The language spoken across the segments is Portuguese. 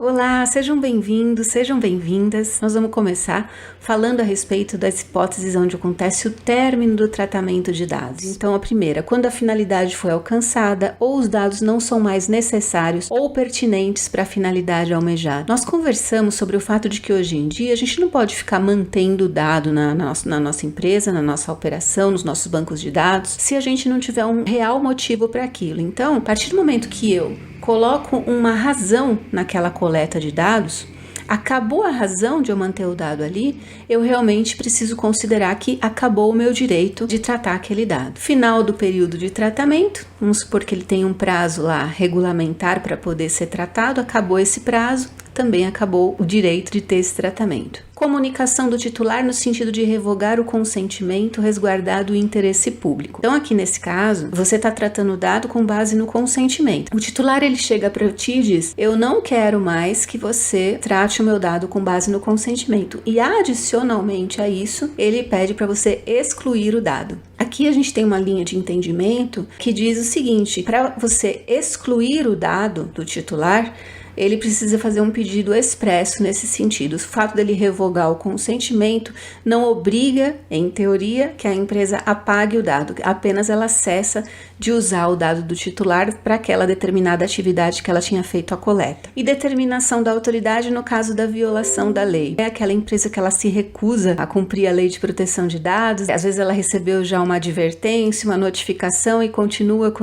Olá, sejam bem-vindos, sejam bem-vindas. Nós vamos começar falando a respeito das hipóteses onde acontece o término do tratamento de dados. Então, a primeira, quando a finalidade foi alcançada ou os dados não são mais necessários ou pertinentes para a finalidade almejada. Nós conversamos sobre o fato de que hoje em dia a gente não pode ficar mantendo dado na nossa empresa, na nossa operação, nos nossos bancos de dados, se a gente não tiver um real motivo para aquilo. Então, a partir do momento que eu coloco uma razão naquela coleta de dados, acabou a razão de eu manter o dado ali, eu realmente preciso considerar que acabou o meu direito de tratar aquele dado. Final do período de tratamento, vamos supor que ele tem um prazo lá regulamentar para poder ser tratado, acabou esse prazo, também acabou o direito de ter esse tratamento. Comunicação do titular no sentido de revogar o consentimento resguardado o interesse público. Então aqui nesse caso, você está tratando o dado com base no consentimento. O titular ele chega para ti e diz, eu não quero mais que você trate o meu dado com base no consentimento. E adicionalmente a isso, ele pede para você excluir o dado. Aqui a gente tem uma linha de entendimento que diz o seguinte, para você excluir o dado do titular, ele precisa fazer um pedido expresso nesse sentido. O fato dele revogar o consentimento não obriga, em teoria, que a empresa apague o dado, apenas ela cessa de usar o dado do titular para aquela determinada atividade que ela tinha feito a coleta. E determinação da autoridade no caso da violação da lei. É aquela empresa que ela se recusa a cumprir a lei de proteção de dados, às vezes ela recebeu já uma advertência, uma notificação e continua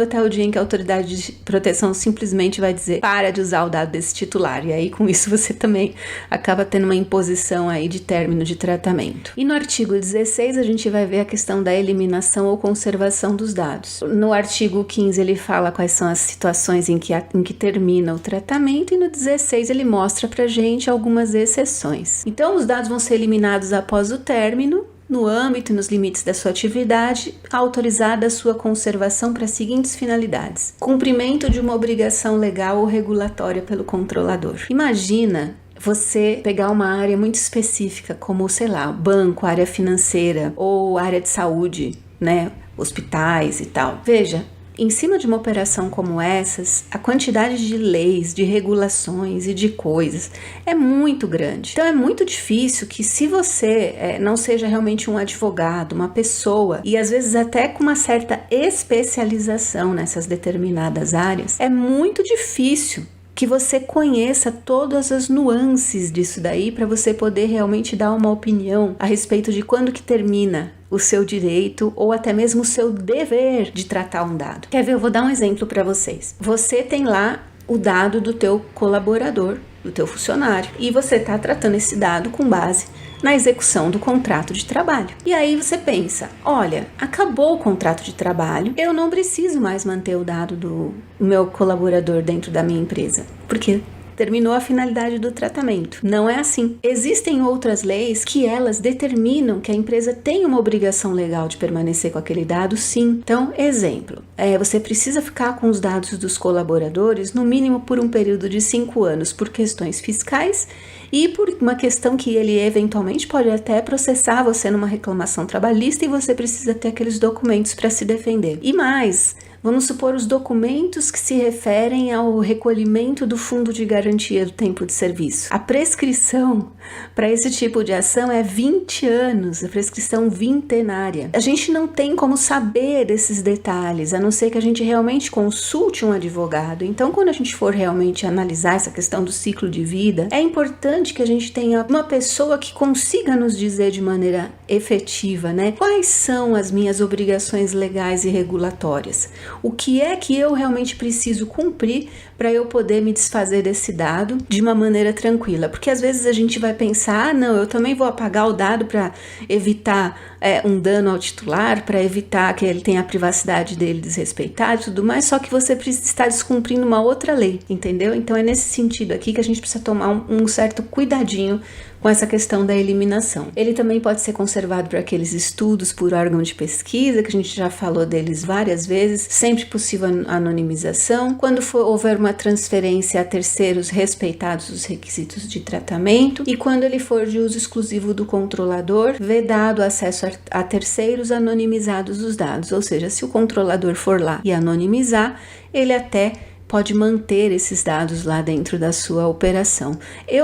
até o dia em que a autoridade de proteção simplesmente vai dizer para de usar o dado desse titular, e aí com isso você também acaba tendo uma imposição aí de término de tratamento. E no artigo 16 a gente vai ver a questão da eliminação ou conservação dos dados. No artigo 15 ele fala quais são as situações em que termina o tratamento, e no 16 ele mostra pra gente algumas exceções. Então os dados vão ser eliminados após o término, no âmbito e nos limites da sua atividade, autorizada a sua conservação para as seguintes finalidades. Cumprimento de uma obrigação legal ou regulatória pelo controlador. Imagina você pegar uma área muito específica, como, sei lá, banco, área financeira ou área de saúde, né, hospitais e tal. Veja, em cima de uma operação como essas, a quantidade de leis, de regulações e de coisas é muito grande. Então é muito difícil que, se você não seja realmente um advogado, uma pessoa, e às vezes até com uma certa especialização nessas determinadas áreas, é muito difícil que você conheça todas as nuances disso daí para você poder realmente dar uma opinião a respeito de quando que termina o seu direito ou até mesmo o seu dever de tratar um dado. Quer ver? Eu vou dar um exemplo para vocês. Você tem lá o dado do teu colaborador, do teu funcionário, e você está tratando esse dado com base na execução do contrato de trabalho. E aí você pensa, olha, acabou o contrato de trabalho, eu não preciso mais manter o dado do meu colaborador dentro da minha empresa, porque terminou a finalidade do tratamento. Não é assim. Existem outras leis que elas determinam que a empresa tem uma obrigação legal de permanecer com aquele dado, sim. Então, exemplo, você precisa ficar com os dados dos colaboradores no mínimo por um período de 5 anos, por questões fiscais e por uma questão que ele eventualmente pode até processar você numa reclamação trabalhista, e você precisa ter aqueles documentos para se defender. E mais, vamos supor os documentos que se referem ao recolhimento do fundo de garantia do tempo de serviço. A prescrição para esse tipo de ação é 20 anos, a prescrição vintenária. A gente não tem como saber desses detalhes, a não ser que a gente realmente consulte um advogado. Então, quando a gente for realmente analisar essa questão do ciclo de vida, é importante que a gente tenha uma pessoa que consiga nos dizer de maneira efetiva, né, quais são as minhas obrigações legais e regulatórias. O que é que eu realmente preciso cumprir para eu poder me desfazer desse dado de uma maneira tranquila? Porque às vezes a gente vai pensar, não, eu também vou apagar o dado para evitar um dano ao titular, para evitar que ele tenha a privacidade dele desrespeitada e tudo mais, só que você precisa estar descumprindo uma outra lei, entendeu? Então é nesse sentido aqui que a gente precisa tomar um certo cuidadinho com essa questão da eliminação. Ele também pode ser conservado por aqueles estudos por órgão de pesquisa, que a gente já falou deles várias vezes, sempre possível anonimização, quando houver uma transferência a terceiros respeitados os requisitos de tratamento, e quando ele for de uso exclusivo do controlador, vedado acesso a terceiros anonimizados os dados, ou seja, se o controlador for lá e anonimizar, ele até pode manter esses dados lá dentro da sua operação.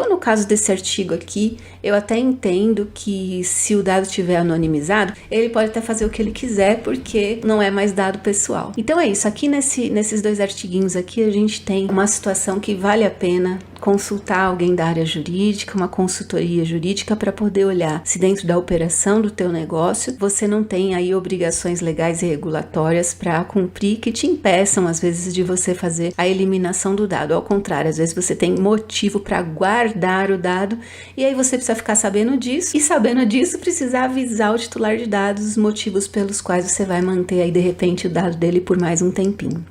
No caso desse artigo aqui, eu até entendo que se o dado estiver anonimizado, ele pode até fazer o que ele quiser, porque não é mais dado pessoal. Então é isso, aqui nesses 2 artiguinhos aqui, a gente tem uma situação que vale a pena consultar alguém da área jurídica, uma consultoria jurídica, para poder olhar se dentro da operação do teu negócio você não tem aí obrigações legais e regulatórias para cumprir que te impeçam às vezes de você fazer a eliminação do dado. Ao contrário, às vezes você tem motivo para guardar o dado e aí você precisa ficar sabendo disso, e sabendo disso precisa avisar o titular de dados os motivos pelos quais você vai manter aí de repente o dado dele por mais um tempinho.